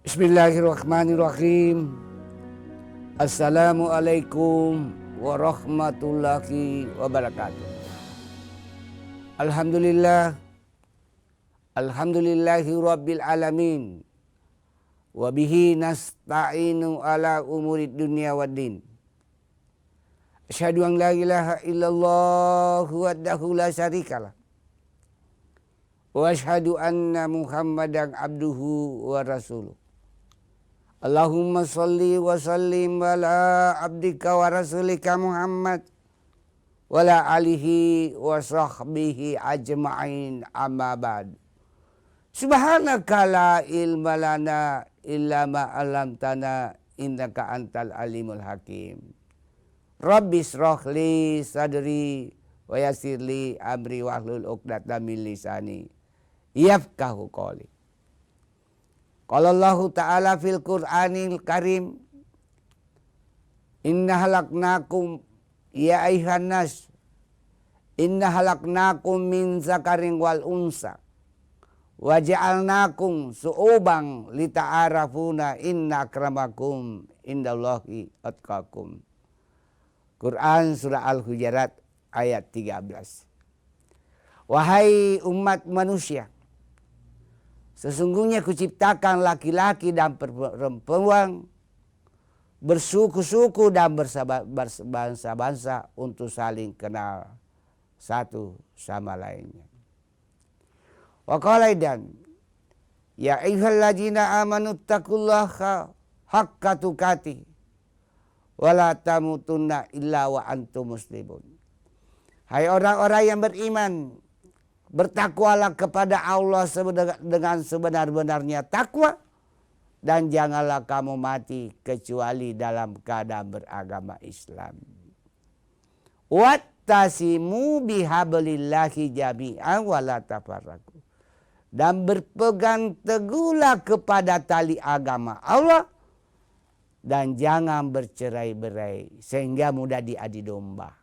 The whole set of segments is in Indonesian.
Bismillahirrahmanirrahim. Assalamualaikum warahmatullahi wabarakatuh. Alhamdulillah. Alhamdulillahi rabbil alamin. Wabihi nasta'inu ala umurid dunya waddin. Asyhadu an la ilaha illallah wahdahu la syarikalah. Wa asyhadu anna Muhammadan abduhu wa rasuluh. Allahumma salli wa sallim ala abdika wa rasulika Muhammad wa ala alihi wa sahbihi ajma'in amma ba'd. Subhanaka la ilma lana illa ma 'allamtana innaka antal alimul hakim. Rabbi shrah li sadri wa yassir li amri wahlul 'uqdatam min lisani yafqahu qawli. Qala Allahu ta'ala fil Qur'anil Karim, inna halaknakum ya ayuhan nas, inna halaknakum min zakarin wal unsa wa ja'alnakum su'uban lita'arafuna inna akramakum indallahi atqakum. Quran surah Al-Hujurat ayat 13. Wahai umat manusia, sesungguhnya kuciptakan laki-laki dan perempuan, bersuku-suku dan berbangsa-bangsa untuk saling kenal satu sama lainnya. Wa qala aidan, ya ayyuhalladzina amanu taqullaha haqqa tuqatih wa la tamutunna illa wa antum muslimun. Hai orang-orang yang beriman, bertakwalah kepada Allah dengan sebenar-benarnya takwa, dan janganlah kamu mati kecuali dalam keadaan beragama Islam. Wattasimu bihablillahi jami'an wa la tafarraqu. Dan berpegang teguhlah kepada tali agama Allah dan jangan bercerai-berai sehingga mudah diadu domba.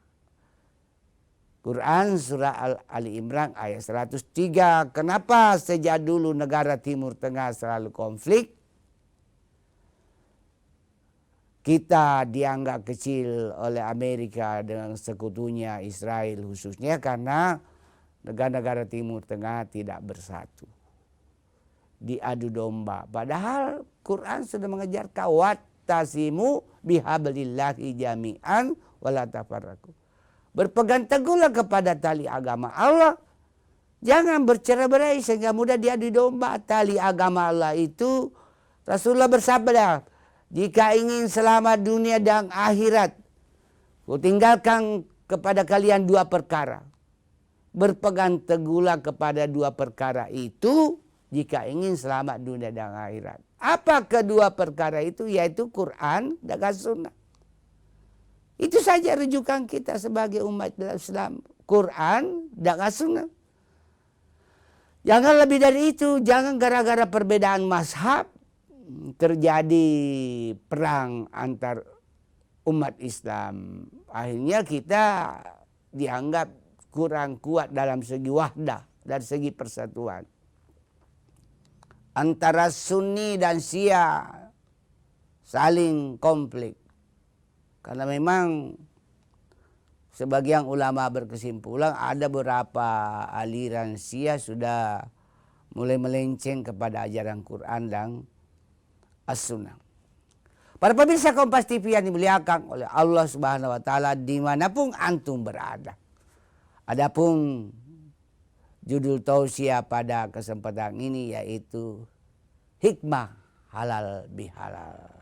Quran surah Ali Imran ayat 103. Kenapa sejak dulu negara Timur Tengah selalu konflik? Kita dianggap kecil oleh Amerika dengan sekutunya Israel khususnya karena negara-negara Timur Tengah tidak bersatu, diadu domba. Padahal Quran sudah mengajarkan wattasimu bihablillahi jami'an wa la tafarraqu. Berpegang teguhlah kepada tali agama Allah. Jangan bercerai-berai sehingga mudah diadu domba. Tali agama Allah itu Rasulullah bersabda, jika ingin selamat dunia dan akhirat, kutinggalkan kepada kalian dua perkara. Berpegang teguhlah kepada dua perkara itu jika ingin selamat dunia dan akhirat. Apa kedua perkara itu? Yaitu Quran dan Sunnah. Itu saja rujukan kita sebagai umat Islam. Quran dan Sunnah. Jangan lebih dari itu. Jangan gara-gara perbedaan mazhab terjadi perang antar umat Islam. Akhirnya kita dianggap kurang kuat dalam segi wahdah, dari segi persatuan. Antara Sunni dan Syiah saling konflik. Karena memang sebagian ulama berkesimpulan ada beberapa aliran Syiah sudah mulai melenceng kepada ajaran Quran dan As-Sunnah. Para pemirsa Kompas TV yang dimuliakan oleh Allah Subhanahu wa taala dimanapun antum berada. Adapun judul tausiah pada kesempatan ini yaitu hikmah halal bihalal.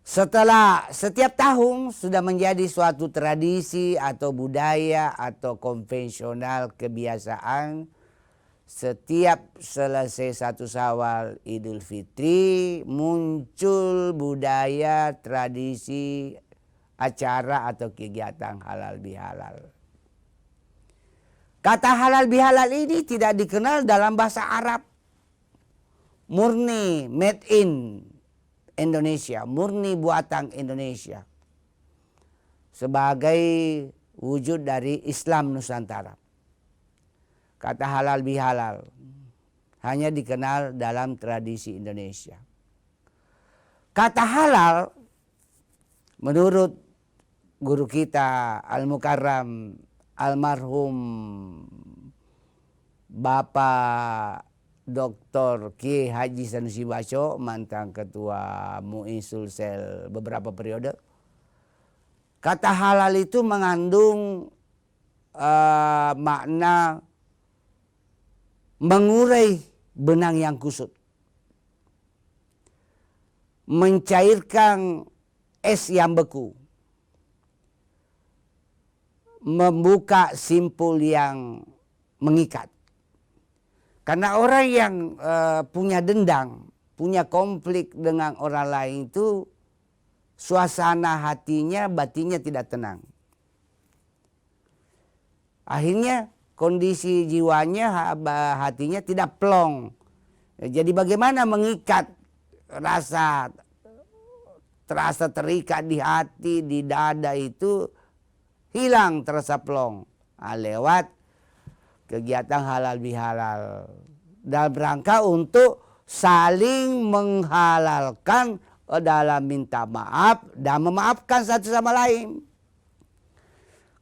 Setelah setiap tahun sudah menjadi suatu tradisi atau budaya atau konvensional kebiasaan, setiap selesai satu Syawal Idul Fitri muncul budaya, tradisi, acara atau kegiatan halal bihalal. Kata halal bihalal ini tidak dikenal dalam bahasa Arab. Murni made in Indonesia, murni buatan Indonesia. Sebagai wujud dari Islam Nusantara. Kata halal bihalal. hanya dikenal dalam tradisi Indonesia. Kata halal menurut guru kita Al-Mukarram almarhum Bapak Dr. Kiai Haji Sanusi Basyo, mantan ketua MUI Sulsel beberapa periode. Kata halal itu mengandung makna mengurai benang yang kusut, mencairkan es yang beku, membuka simpul yang mengikat. Karena orang yang punya dendam, punya konflik dengan orang lain itu suasana hatinya, batinnya tidak tenang. Akhirnya kondisi jiwanya, hatinya tidak plong. Jadi bagaimana mengikat terasa terikat di hati, di dada itu hilang, terasa plong. Lewat kegiatan halal bihalal dalam rangka untuk saling menghalalkan dalam minta maaf dan memaafkan satu sama lain.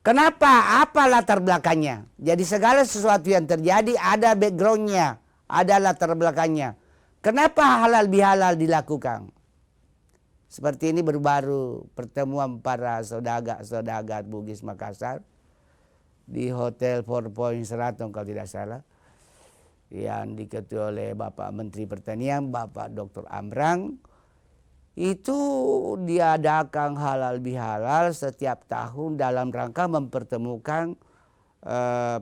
Kenapa? Apa latar belakangnya? Jadi segala sesuatu yang terjadi ada backgroundnya, ada latar belakangnya. Kenapa halal bihalal dilakukan? Seperti ini baru pertemuan para saudagar Bugis Makassar di Hotel Four Points Sheraton kalau tidak salah, yang diketuai oleh Bapak Menteri Pertanian, Bapak Dr. Amrang. Itu diadakan halal bihalal setiap tahun dalam rangka mempertemukan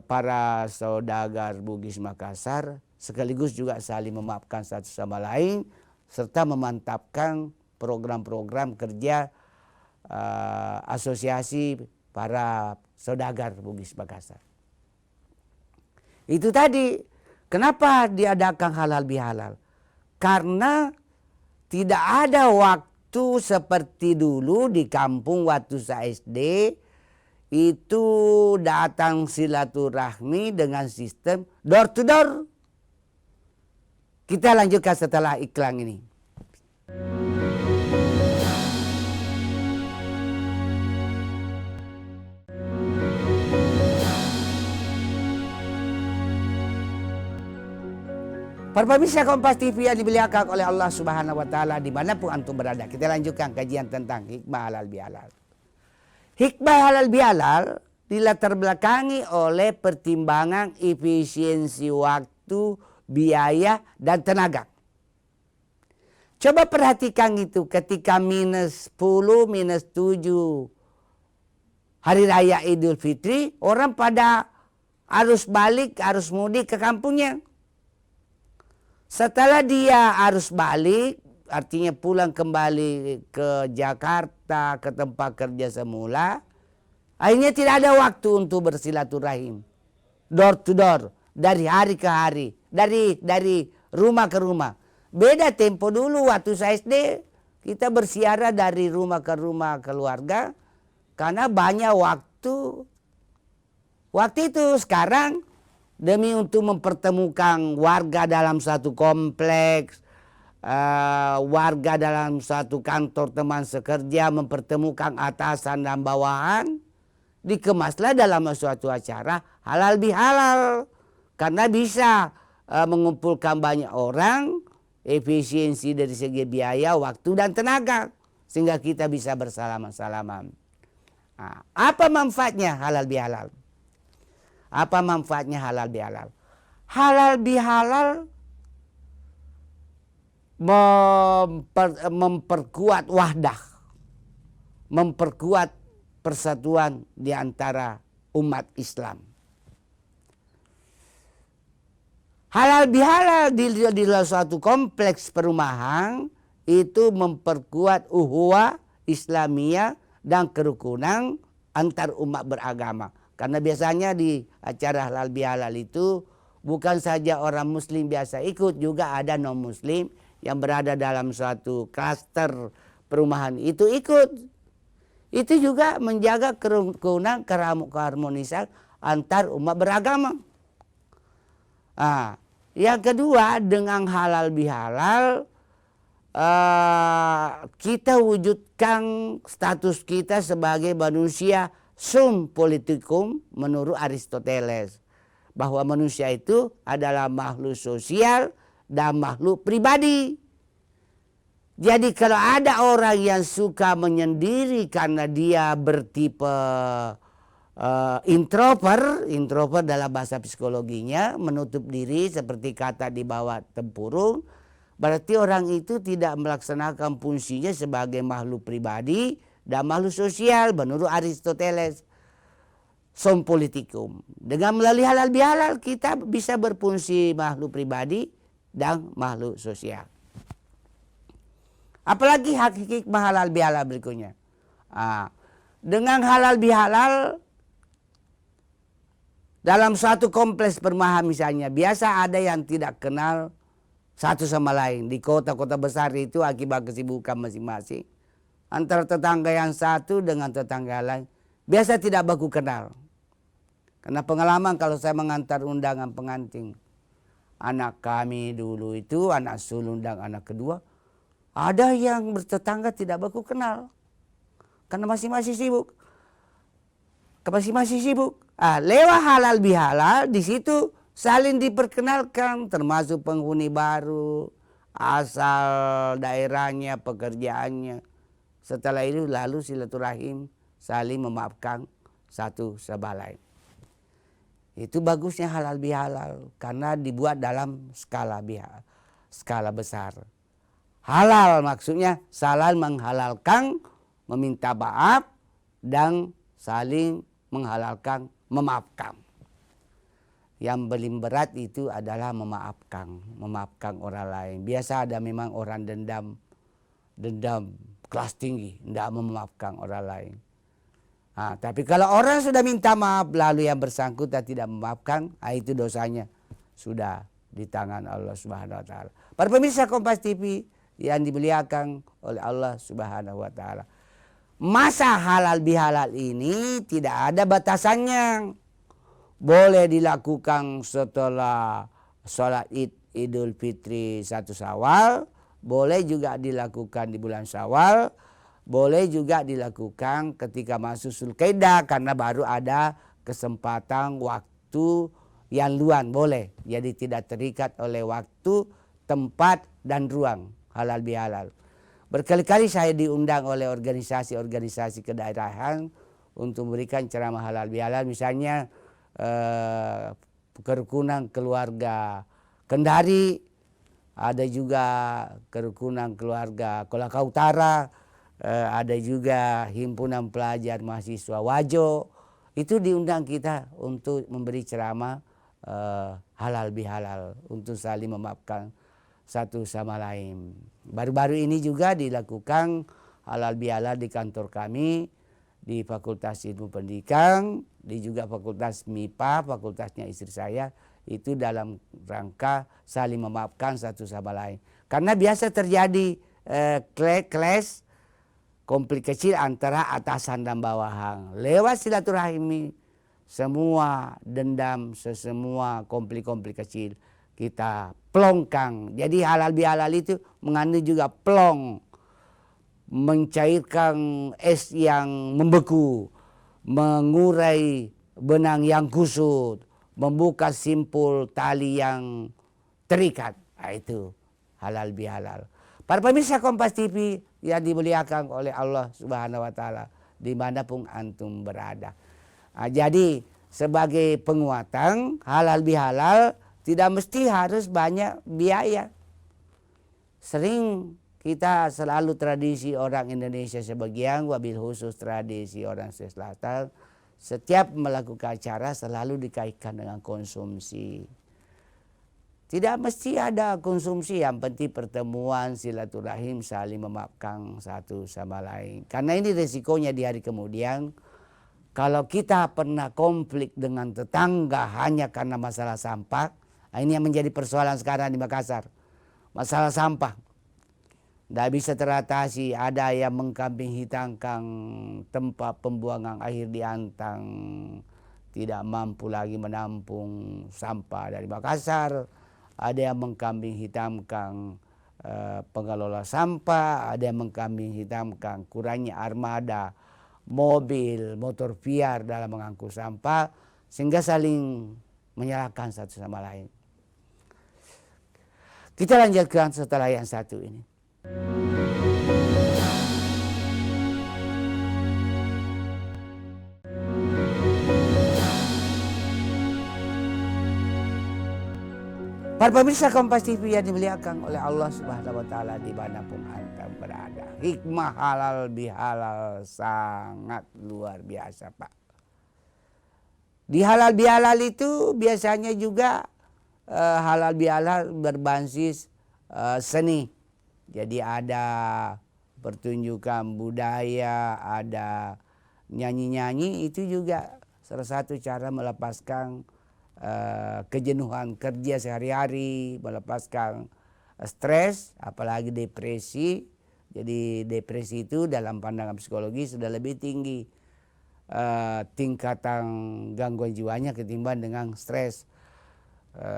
para saudagar Bugis Makassar, sekaligus juga saling memaafkan satu sama lain, serta memantapkan program-program kerja asosiasi para saudagar Bugis Makassar. Itu tadi, kenapa diadakan halal bihalal? Karena tidak ada waktu seperti dulu di kampung waktu saya SD, itu datang silaturahmi dengan sistem door to door. Kita lanjutkan setelah iklan ini. Para pemirsa Kompas TV yang dimuliakan oleh Allah Subhanahu wa Ta'ala, dimanapun antum berada, kita lanjutkan kajian tentang hikmah halal bihalal. Hikmah halal bihalal dilatar belakangi oleh pertimbangan efisiensi waktu, biaya, dan tenaga. Coba perhatikan itu ketika minus 10, minus 7 hari raya Idul Fitri, orang pada harus balik, harus mudik ke kampungnya. Setelah dia harus balik, artinya pulang kembali ke Jakarta, ke tempat kerja semula, akhirnya tidak ada waktu untuk bersilaturahim. Door to door, dari hari ke hari, dari rumah ke rumah. Beda tempo dulu waktu saya SD, kita bersiara dari rumah ke rumah keluarga, karena banyak waktu. Waktu itu sekarang, demi untuk mempertemukan warga dalam satu kompleks, warga dalam satu kantor teman sekerja, mempertemukan atasan dan bawahan, dikemaslah dalam suatu acara halal bihalal. Karena bisa mengumpulkan banyak orang, efisiensi dari segi biaya, waktu, dan tenaga. Sehingga kita bisa bersalaman-salaman. Nah, apa manfaatnya halal bihalal? Apa manfaatnya halal bihalal? Halal bihalal memperkuat wahdah, memperkuat persatuan di antara umat Islam. Halal bihalal di dalam suatu kompleks perumahan itu memperkuat ukhuwah Islamiyah dan kerukunan antar umat beragama. Karena biasanya di acara halal bihalal itu bukan saja orang muslim biasa ikut, juga ada non muslim yang berada dalam suatu klaster perumahan itu ikut. Itu juga menjaga kerukunan, keharmonisan antar umat beragama. Yang kedua, dengan halal bihalal kita wujudkan status kita sebagai manusia sum politikum menurut Aristoteles. Bahwa manusia itu adalah makhluk sosial dan makhluk pribadi. Jadi kalau ada orang yang suka menyendiri karena dia bertipe introvert dalam bahasa psikologinya, menutup diri seperti kata di bawah tempurung, berarti orang itu tidak melaksanakan fungsinya sebagai makhluk pribadi dan makhluk sosial menurut Aristoteles. Sum politikum. Dengan melalui halal bihalal kita bisa berfungsi makhluk pribadi dan makhluk sosial. Apalagi hakiki halal bihalal berikutnya. Dengan halal bihalal dalam suatu kompleks perumahan misalnya, biasa ada yang tidak kenal satu sama lain. Di kota-kota besar itu akibat kesibukan masing-masing. Antara tetangga yang satu dengan tetangga lain biasa tidak baku kenal. Karena pengalaman kalau saya mengantar undangan pengantin anak kami dulu itu, anak sulung dan anak kedua, ada yang bertetangga tidak baku kenal. Karena masing-masing sibuk. Lewat halal bihalal di situ saling diperkenalkan, termasuk penghuni baru, asal daerahnya, pekerjaannya. Setelah itu lalu silaturahim, saling memaafkan satu sama lain. Itu bagusnya halal bihalal karena dibuat dalam skala besar. Halal maksudnya saling menghalalkan meminta maaf dan saling menghalalkan memaafkan. Yang paling berat itu adalah memaafkan orang lain. Biasa ada memang orang dendam kelas tinggi, tidak memaafkan orang lain. Tapi kalau orang sudah minta maaf lalu yang bersangkutan tidak memaafkan, itu dosanya sudah di tangan Allah Subhanahu wa taala. Para pemirsa Kompas TV yang dimuliakan oleh Allah Subhanahu wa taala. Masa halal bihalal ini tidak ada batasannya. Boleh dilakukan setelah sholat Idul Fitri 1 Syawal, boleh juga dilakukan di bulan Syawal, boleh juga dilakukan ketika masuk Zulkaidah karena baru ada kesempatan waktu yang luang, boleh. Jadi tidak terikat oleh waktu, tempat, dan ruang halal bihalal. Berkali-kali saya diundang oleh organisasi-organisasi kedaerahan untuk memberikan ceramah halal bihalal. Misalnya kerukunan keluarga Kendari, ada juga kerukunan keluarga Kolaka Utara, ada juga himpunan pelajar mahasiswa Wajo. Itu diundang kita untuk memberi ceramah halal bihalal untuk saling memaafkan satu sama lain. Baru-baru ini juga dilakukan halal bihalal di kantor kami, di Fakultas Ilmu Pendidikan, di juga Fakultas MIPA, fakultasnya istri saya, itu dalam rangka saling memaafkan satu sama lain. Karena biasa terjadi clash, konflik kecil antara atasan dan bawahan. Lewat silaturahmi, semua dendam, semua konflik-konflik kecil kita plongkan. Jadi halal bihalal itu mengandung juga plong, mencairkan es yang membeku, mengurai benang yang kusut, membuka simpul tali yang terikat. Itu halal bihalal. Para pemirsa Kompas TV yang dimuliakan oleh Allah Subhanahu wa taala dimanapun antum berada. Jadi sebagai penguatan halal bihalal tidak mesti harus banyak biaya. Sering kita selalu tradisi orang Indonesia sebagian, wabil khusus tradisi orang Selatan, setiap melakukan acara selalu dikaitkan dengan konsumsi. Tidak mesti ada konsumsi, yang penting pertemuan, silaturahim, saling memaafkan satu sama lain. Karena ini resikonya di hari kemudian, kalau kita pernah konflik dengan tetangga hanya karena masalah sampah, ini yang menjadi persoalan sekarang di Makassar. Masalah sampah. Tidak bisa teratasi, ada yang mengkambing hitamkan tempat pembuangan akhir di Antang, tidak mampu lagi menampung sampah dari Makassar. ada yang mengkambing hitamkan pengelola sampah, ada yang mengkambing hitamkan kurangnya armada mobil, motor piar dalam mengangkut sampah, sehingga saling menyalahkan satu sama lain. Kita lanjutkan setelah yang satu ini. Para pemirsa Kompas TV yang dimuliakan oleh Allah Subhanahu wa taala dimanapun Anda berada. Hikmah halal bihalal sangat luar biasa, Pak. Di halal bihalal itu biasanya juga halal bihalal berbasis seni. Jadi ada pertunjukan budaya, ada nyanyi-nyanyi, itu juga salah satu cara melepaskan kejenuhan kerja sehari-hari, melepaskan stres, apalagi depresi. Jadi depresi itu dalam pandangan psikologi sudah lebih tinggi tingkatan gangguan jiwanya ketimbang dengan stres.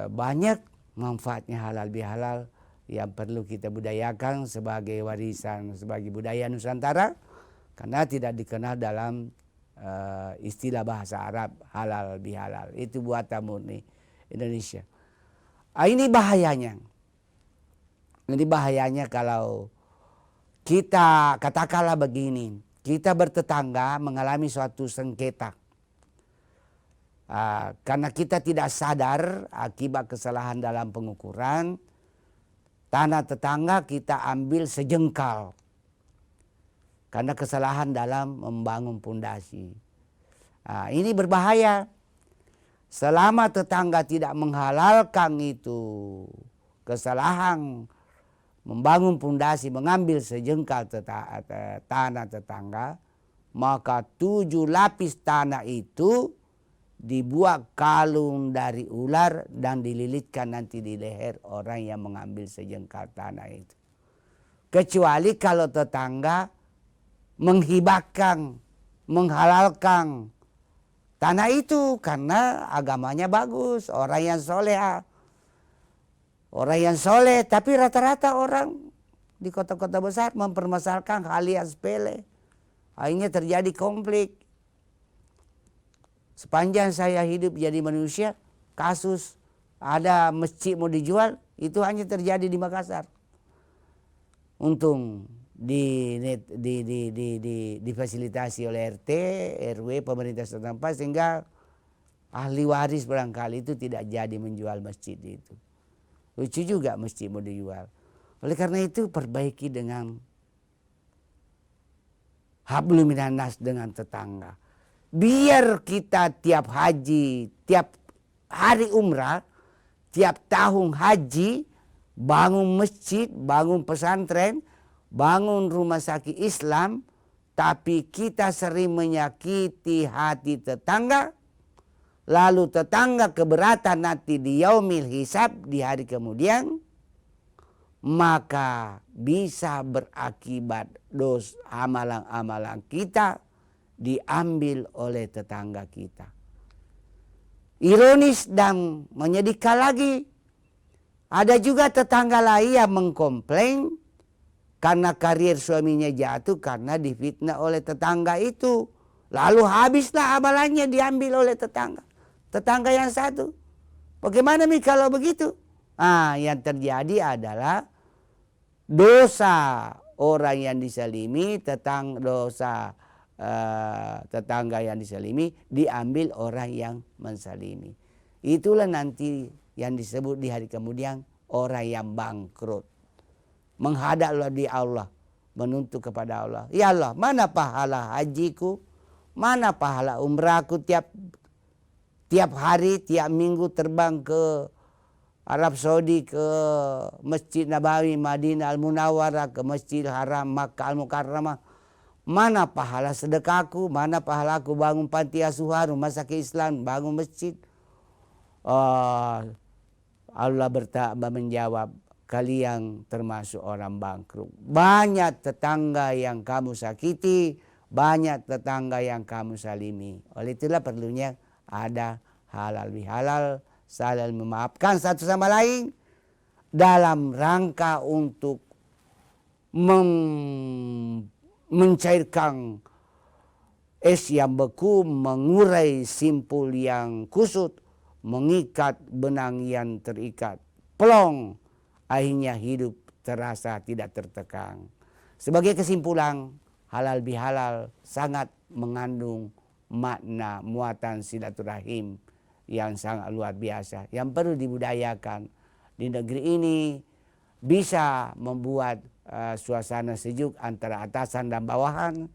Banyak manfaatnya halal bihalal yang perlu kita budayakan sebagai warisan, sebagai budaya Nusantara, karena tidak dikenal dalam istilah bahasa Arab halal bihalal. Itu buatan murni Indonesia. Ini bahayanya. Ini bahayanya kalau kita katakanlah begini, kita bertetangga mengalami suatu sengketa. Karena kita tidak sadar akibat kesalahan dalam pengukuran, tanah tetangga kita ambil sejengkal. Karena kesalahan dalam membangun pondasi. Ini berbahaya. Selama tetangga tidak menghalalkan itu kesalahan membangun pondasi, mengambil sejengkal tanah tetangga, maka 7 lapis tanah itu dibuat kalung dari ular dan dililitkan nanti di leher orang yang mengambil sejengkal tanah itu. Kecuali kalau tetangga menghibahkan, menghalalkan tanah itu karena agamanya bagus, orang yang soleh. Orang yang soleh, tapi rata-rata orang di kota-kota besar mempermasalahkan hal yang sepele. Akhirnya terjadi konflik. Sepanjang saya hidup jadi manusia, kasus ada masjid mau dijual, itu hanya terjadi di Makassar. Untung difasilitasi oleh RT, RW, pemerintah setempat, sehingga ahli waris barangkali itu tidak jadi menjual masjid itu. Lucu juga masjid mau dijual. Oleh karena itu perbaiki dengan hablum minan nas, dengan tetangga. Biar kita tiap haji, tiap hari umrah, tiap tahun haji, bangun masjid, bangun pesantren, bangun rumah sakit Islam, tapi kita sering menyakiti hati tetangga, lalu tetangga keberatan nanti di yaumil hisab, di hari kemudian, maka bisa berakibat dosa amalan-amalan kita diambil oleh tetangga kita. Ironis dan menyedihkan lagi, ada juga tetangga lain yang mengkomplain karena karir suaminya jatuh karena difitnah oleh tetangga itu. Lalu habislah amalannya diambil oleh tetangga. Tetangga yang satu. Bagaimana nih kalau begitu? Yang terjadi adalah dosa orang yang disalimi, dosa tetangga yang disalimi diambil orang yang mensalimi. Itulah nanti yang disebut di hari kemudian orang yang bangkrut. Menghadaplah di Allah, menuntut kepada Allah. Ya Allah, mana pahala hajiku? Mana pahala umrahku tiap hari, tiap minggu terbang ke Arab Saudi, ke Masjid Nabawi, Madinah Al-Munawwarah, ke Masjidil Haram, Makkah Al-Mukarramah. Mana pahala sedekahku? Mana pahala aku bangun panti asuhan, rumah sakit Islam, bangun masjid? Allah menjawab, kalian termasuk orang bangkrut. Banyak tetangga yang kamu sakiti, banyak tetangga yang kamu salimi. Oleh itulah perlunya ada halal bihalal, saling memaafkan satu sama lain. dalam rangka untuk mencairkan es yang beku, mengurai simpul yang kusut, mengikat benang yang terikat. Plong, akhirnya hidup terasa tidak tertekan. Sebagai kesimpulan, halal bihalal sangat mengandung makna muatan silaturahim yang sangat luar biasa, yang perlu dibudayakan di negeri ini, bisa membuat suasana sejuk antara atasan dan bawahan,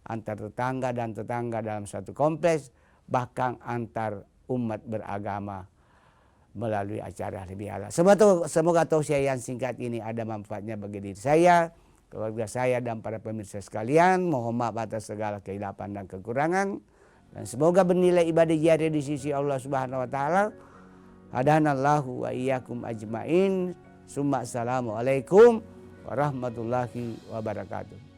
antar tetangga dan tetangga dalam satu kompleks, bahkan antar umat beragama melalui acara lebih halal. Semoga tausiah yang singkat ini ada manfaatnya bagi diri saya, keluarga saya, dan para pemirsa sekalian. Mohon maaf atas segala kehilapan dan kekurangan, dan semoga bernilai ibadah jariah di sisi Allah Subhanahu wa taala. Hadanallahu wa iyyakum ajmain. Assalamualaikum warahmatullahi wabarakatuh.